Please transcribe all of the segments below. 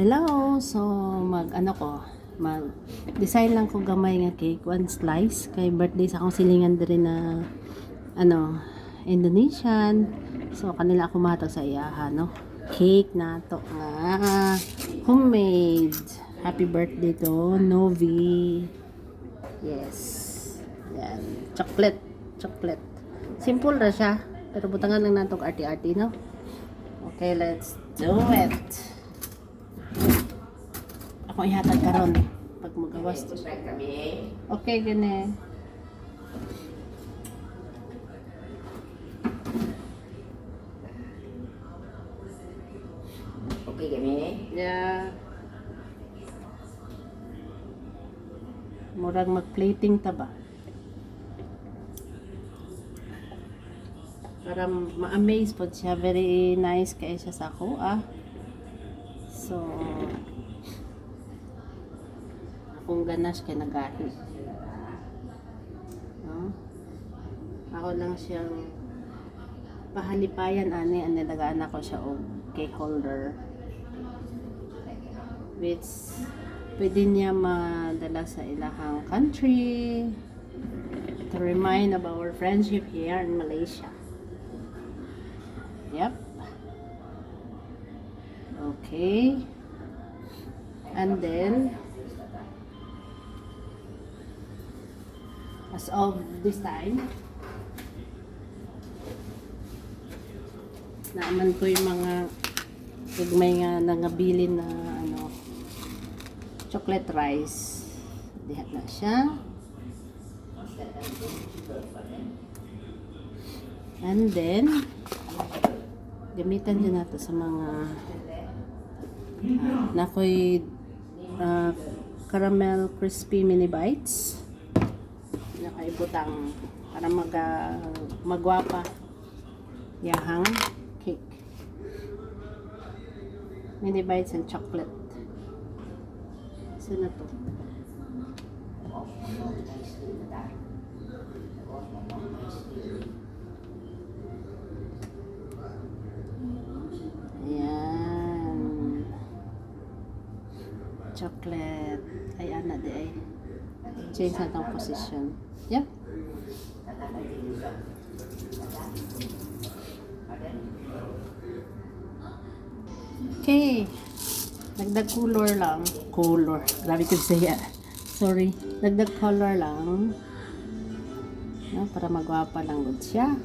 Hello! So, mag-design lang ko gamay nga cake, one slice. Kay birthday sa akong silingan din na, Indonesian. So, kanila ako matag sa iyaha, no? Cake na to nga. Homemade. Happy birthday to Novi. Yes. Yan. Chocolate. Simple ra siya. Pero butangan lang natong arty-arty, no? Okay, let's do it. Ako ihatag karon pag magawas to. Okay, gani. Okay, gani. Yeah. Murag mag-plating ta ba? Para ma-amaze po siya. Very nice kaya siya sa ako, So, akong ganas kay nagahi. No? Ako lang siyang pahalipayan ani nilagaan ako siya og cake holder. Which pwede niya madala sa ilahang country to remind of our friendship here in Malaysia. Yep. Okay. And then, as of this time, naaman ko yung mga may nga nangabilin na chocolate rice. Dihat na siya. And then, gamitan din nato sa mga nakoy caramel crispy mini bites. Nakaibutang para magwapa yahang cake. Mini bites and chocolate. Saan na to? Ayan. Chocolate. Ay, ana di ay. Change na itong position. Yep. Okay. Dagdag color lang. Color. Grabe ko siya. Sorry. Dagdag color lang. No, para magwapa lang good siya.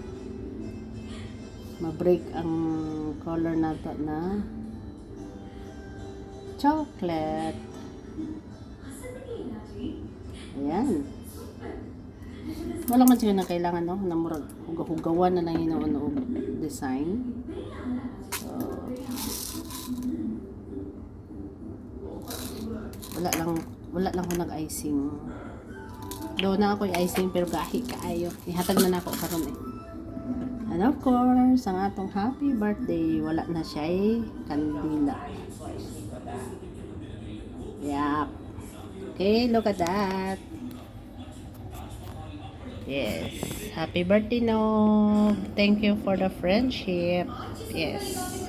Ma-break ang color nato na chocolate. Ayan. Wala man siya na kailangan, no? Na murag hugawan na lang yung design. So, wala lang ko nag-icing. Do na ako i-icing pero gahi kaayo. Ihatag na ako karon eh. And of course, ang atong happy birthday, wala na siya kandila. Yep. Okay, look at that. Yes. Happy birthday, no. Thank you for the friendship. Yes.